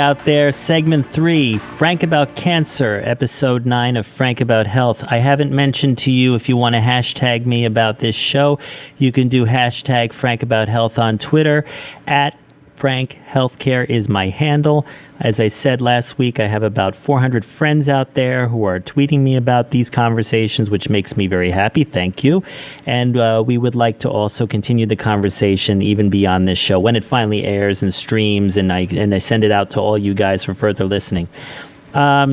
out there. Segment 3, Frank About Cancer, Episode 9 of Frank About Health. I haven't mentioned to you, if you want to hashtag me about this show, you can do hashtag Frank About Health on Twitter. At Frank Healthcare is my handle. As I said last week, I have about 400 friends out there who are tweeting me about these conversations, which makes me very happy. Thank you. And we would like to also continue the conversation even beyond this show when it finally airs and streams, and I send it out to all you guys for further listening.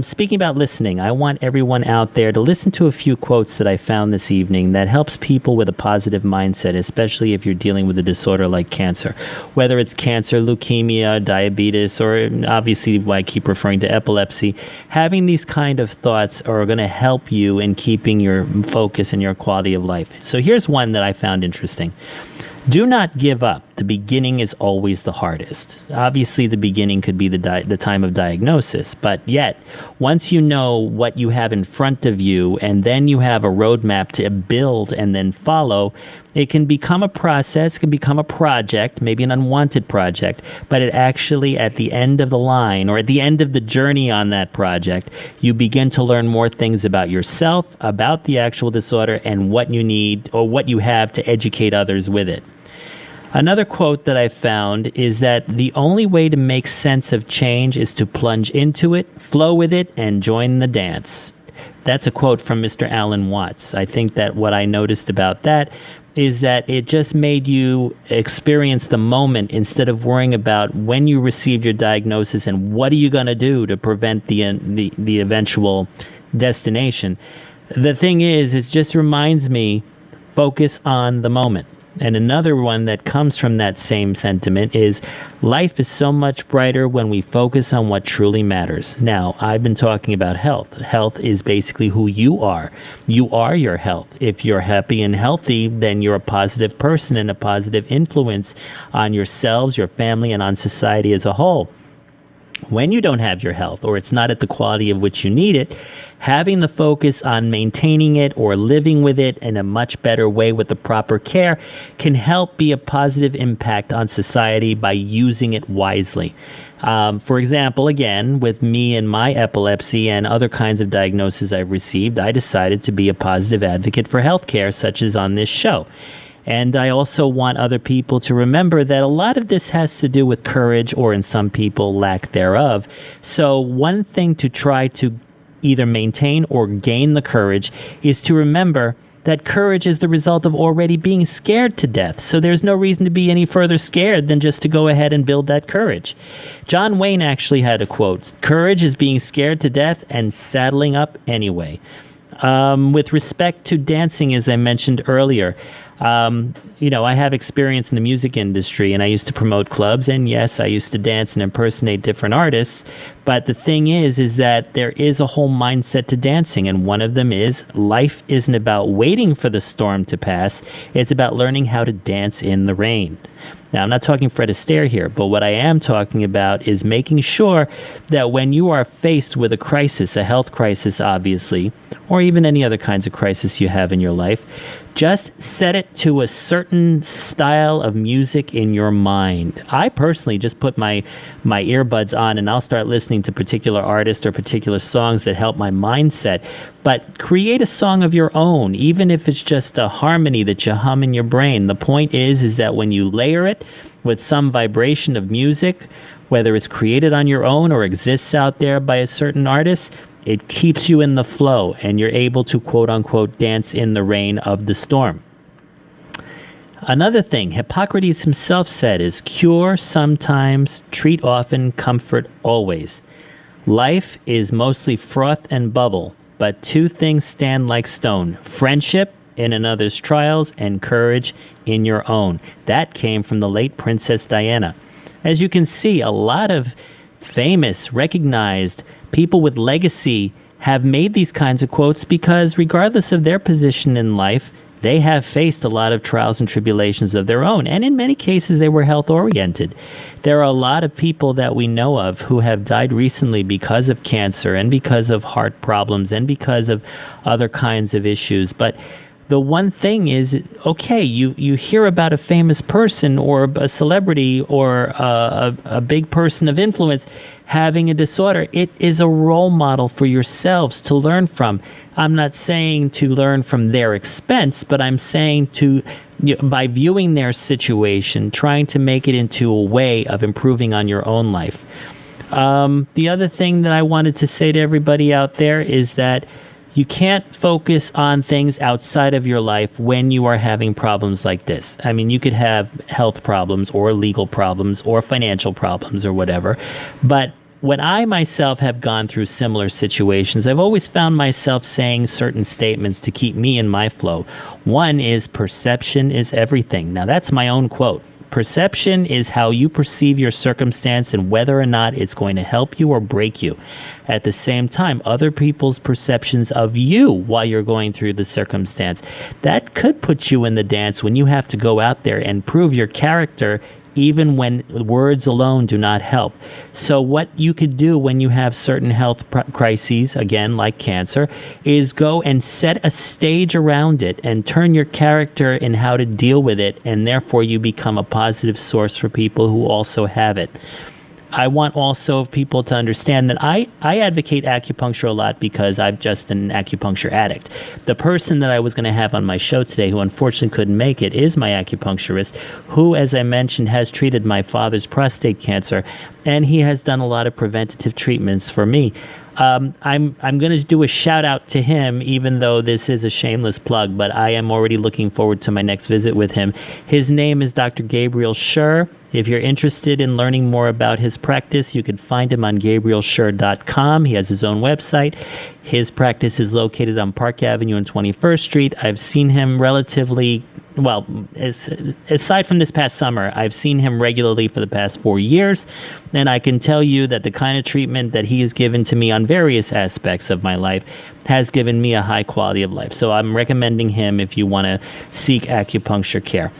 Speaking about listening, I want everyone out there to listen to a few quotes that I found this evening that helps people with a positive mindset, especially if you're dealing with a disorder like cancer. Whether it's cancer, leukemia, diabetes, or obviously why I keep referring to epilepsy, having these kind of thoughts are going to help you in keeping your focus and your quality of life. So here's one that I found interesting. Do not give up. The beginning is always the hardest. Obviously, the beginning could be the time of diagnosis, but yet, once you know what you have in front of you, and then you have a roadmap to build and then follow, it can become a process, can become a project, maybe an unwanted project, but it actually, at the end of the line, or at the end of the journey on that project, you begin to learn more things about yourself, about the actual disorder, and what you need, or what you have to educate others with it. Another quote that I found is that the only way to make sense of change is to plunge into it, flow with it, and join the dance. That's a quote from Mr. Alan Watts. I think that what I noticed about that is that it just made you experience the moment instead of worrying about when you received your diagnosis and what are you going to do to prevent the eventual destination. The thing is, it just reminds me, focus on the moment. And another one that comes from that same sentiment is life is so much brighter when we focus on what truly matters. Now, I've been talking about health. Health is basically who you are. You are your health. If you're happy and healthy, then you're a positive person and a positive influence on yourselves, your family, and on society as a whole. When you don't have your health, or it's not at the quality of which you need it, having the focus on maintaining it or living with it in a much better way with the proper care can help be a positive impact on society by using it wisely. For example, again, with me and my epilepsy and other kinds of diagnoses I've received, I decided to be a positive advocate for healthcare, such as on this show. And I also want other people to remember that a lot of this has to do with courage, or in some people, lack thereof. So one thing to try to either maintain or gain the courage is to remember that courage is the result of already being scared to death. So there's no reason to be any further scared than just to go ahead and build that courage. John Wayne actually had a quote, "Courage is being scared to death and saddling up anyway." With respect to dancing, as I mentioned earlier, I have experience in the music industry, and I used to promote clubs, and yes, I used to dance and impersonate different artists. But the thing is that there is a whole mindset to dancing, and one of them is life isn't about waiting for the storm to pass. It's about learning how to dance in the rain. Now, I'm not talking Fred Astaire here, but what I am talking about is making sure that when you are faced with a crisis, a health crisis, obviously, or even any other kinds of crisis you have in your life, just set it to a certain style of music in your mind. I personally just put my earbuds on and I'll start listening to particular artists or particular songs that help my mindset. But create a song of your own, even if it's just a harmony that you hum in your brain. The point is that when you layer it with some vibration of music, whether it's created on your own or exists out there by a certain artist, it keeps you in the flow and you're able to, quote unquote, dance in the rain of the storm. Another thing Hippocrates himself said is, cure sometimes, treat often, comfort always. Life is mostly froth and bubble, but two things stand like stone: friendship in another's trials and courage in your own. That came from the late Princess Diana. As you can see, a lot of famous, recognized people with legacy have made these kinds of quotes because regardless of their position in life, they have faced a lot of trials and tribulations of their own, and in many cases they were health-oriented. There are a lot of people that we know of who have died recently because of cancer and because of heart problems and because of other kinds of issues. But the one thing is, okay, you hear about a famous person or a celebrity or a big person of influence having a disorder. It is a role model for yourselves to learn from. I'm not saying to learn from their expense, but I'm saying to, by viewing their situation, trying to make it into a way of improving on your own life. The other thing that I wanted to say to everybody out there is that you can't focus on things outside of your life when you are having problems like this. I mean, you could have health problems or legal problems or financial problems or whatever. But when I myself have gone through similar situations, I've always found myself saying certain statements to keep me in my flow. One is perception is everything. Now, that's my own quote. Perception is how you perceive your circumstance and whether or not it's going to help you or break you. At the same time, other people's perceptions of you while you're going through the circumstance, that could put you in the dance when you have to go out there and prove your character even when words alone do not help. So what you could do when you have certain health crises, again, like cancer, is go and set a stage around it and turn your character in how to deal with it, and therefore you become a positive source for people who also have it. I want also people to understand that I advocate acupuncture a lot because I'm just an acupuncture addict. The person that I was going to have on my show today, who unfortunately couldn't make it, is my acupuncturist, who, as I mentioned, has treated my father's prostate cancer, and he has done a lot of preventative treatments for me. I'm going to do a shout out to him, even though this is a shameless plug, but I am already looking forward to my next visit with him. His name is Dr. Gabriel Scher. If you're interested in learning more about his practice, you can find him on GabrielScher.com. He has his own website. His practice is located on Park Avenue and 21st Street. I've seen him relatively, well, aside from this past summer, I've seen him regularly for the past 4 years. And I can tell you that the kind of treatment that he has given to me on various aspects of my life has given me a high quality of life. So I'm recommending him if you want to seek acupuncture care.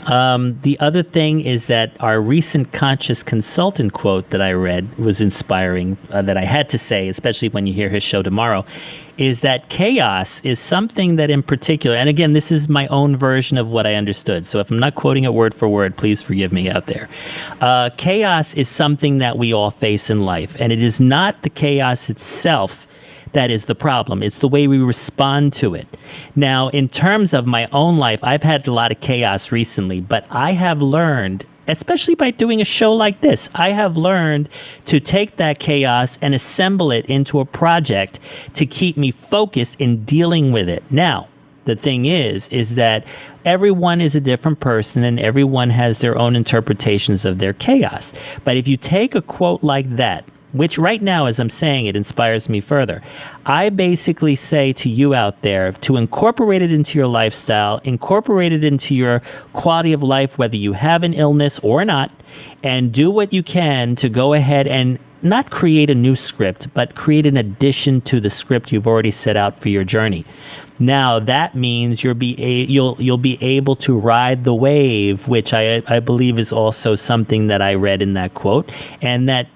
The other thing is that our recent conscious consultant quote that I read was inspiring, that I had to say, especially when you hear his show tomorrow, is that chaos is something that in particular, and again, this is my own version of what I understood, so if I'm not quoting it word for word, please forgive me out there. Chaos is something that we all face in life, and it is not the chaos itself that is the problem. It's the way we respond to it. Now, in terms of my own life, I've had a lot of chaos recently, but I have learned, especially by doing a show like this, I have learned to take that chaos and assemble it into a project to keep me focused in dealing with it. Now, the thing is that everyone is a different person and everyone has their own interpretations of their chaos. But if you take a quote like that, which right now, as I'm saying, it inspires me further, I basically say to you out there to incorporate it into your lifestyle, incorporate it into your quality of life, whether you have an illness or not, and do what you can to go ahead and not create a new script, but create an addition to the script you've already set out for your journey. Now, that means you'll be able to ride the wave, which I believe is also something that I read in that quote, and that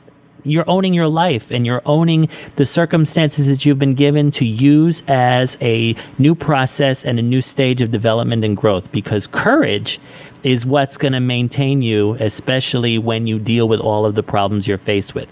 you're owning your life and you're owning the circumstances that you've been given to use as a new process and a new stage of development and growth, because courage is what's going to maintain you, especially when you deal with all of the problems you're faced with.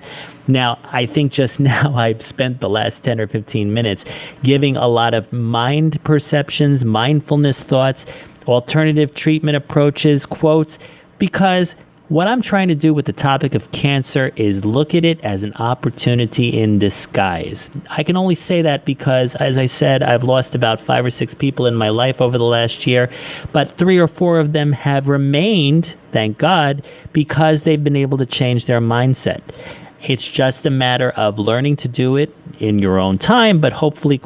Now, I think just now I've spent the last 10 or 15 minutes giving a lot of mind perceptions, mindfulness thoughts, alternative treatment approaches, quotes, because what I'm trying to do with the topic of cancer is look at it as an opportunity in disguise. I can only say that because, as I said, I've lost about 5 or 6 people in my life over the last year, but 3 or 4 of them have remained, thank God, because they've been able to change their mindset. It's just a matter of learning to do it in your own time, but hopefully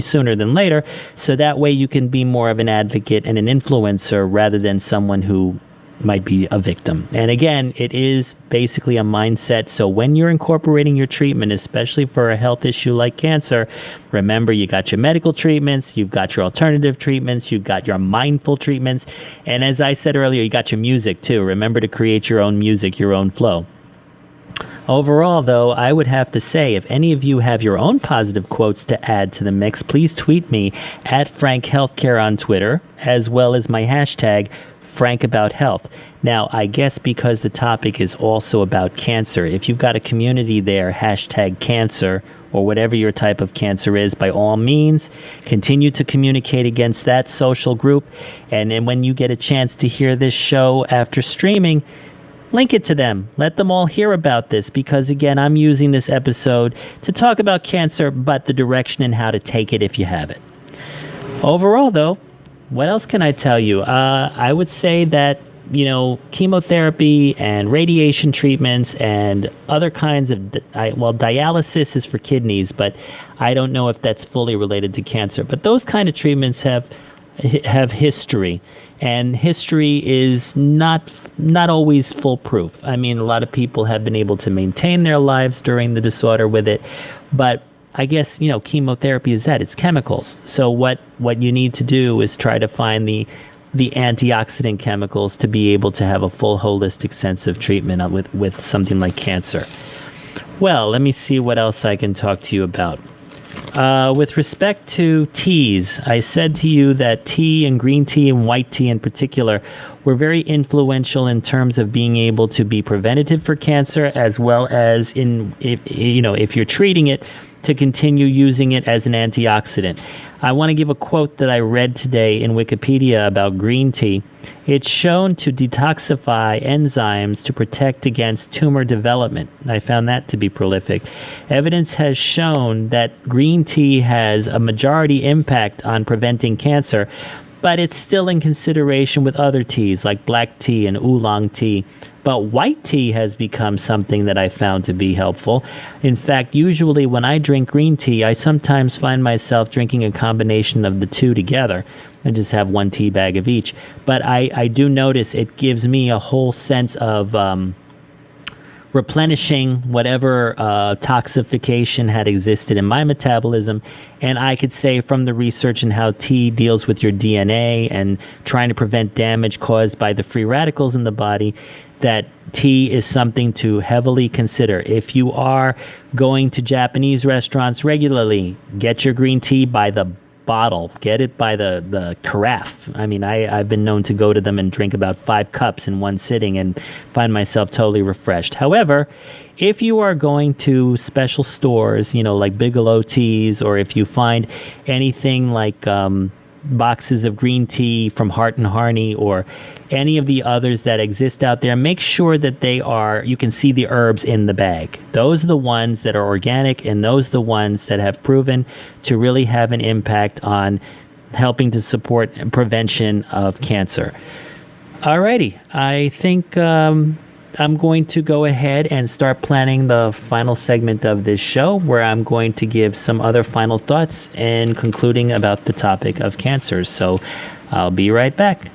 sooner than later, so that way you can be more of an advocate and an influencer rather than someone who might be a victim. And again, it is basically a mindset. So when you're incorporating your treatment, especially for a health issue like cancer, remember you got your medical treatments, you've got your alternative treatments, you've got your mindful treatments, and as I said earlier, you got your music too. Remember to create your own music, your own flow. Overall, though, I would have to say, if any of you have your own positive quotes to add to the mix, please tweet me at Frank Healthcare on Twitter, as well as my hashtag Frank About Health. Now, I guess because the topic is also about cancer, if you've got a community there, hashtag cancer, or whatever your type of cancer is, by all means, continue to communicate against that social group. And then when you get a chance to hear this show after streaming, link it to them. Let them all hear about this, because again, I'm using this episode to talk about cancer, but the direction and how to take it if you have it. Overall, though, what else can I tell you? I would say that, chemotherapy and radiation treatments and other kinds of, dialysis is for kidneys, but I don't know if that's fully related to cancer. But those kind of treatments have history, and history is not always foolproof. I mean, a lot of people have been able to maintain their lives during the disorder with it, but I guess, chemotherapy is that. It's chemicals. So what you need to do is try to find the antioxidant chemicals to be able to have a full holistic sense of treatment with something like cancer. Well, let me see what else I can talk to you about. With respect to teas, I said to you that tea and green tea and white tea in particular were very influential in terms of being able to be preventative for cancer, as well as if you're treating it, to continue using it as an antioxidant. I want to give a quote that I read today in Wikipedia about green tea. It's shown to detoxify enzymes to protect against tumor development. I found that to be prolific. Evidence has shown that green tea has a majority impact on preventing cancer, but it's still in consideration with other teas like black tea and oolong tea. But white tea has become something that I found to be helpful. In fact, usually when I drink green tea, I sometimes find myself drinking a combination of the two together. I just have one tea bag of each. But I do notice it gives me a whole sense of replenishing whatever toxification had existed in my metabolism. And I could say from the research and how tea deals with your DNA and trying to prevent damage caused by the free radicals in the body, that tea is something to heavily consider. If you are going to Japanese restaurants regularly, get your green tea by the bottle. Get it by the carafe. I mean, I've been known to go to them and drink about 5 cups in one sitting and find myself totally refreshed. However, if you are going to special stores, like Bigelow Teas, or if you find anything like boxes of green tea from Hart and Harney or any of the others that exist out there, make sure that you can see the herbs in the bag. Those are the ones that are organic, and those are the ones that have proven to really have an impact on helping to support prevention of cancer. Alrighty, I think I'm going to go ahead and start planning the final segment of this show, where I'm going to give some other final thoughts and concluding about the topic of cancer. So I'll be right back.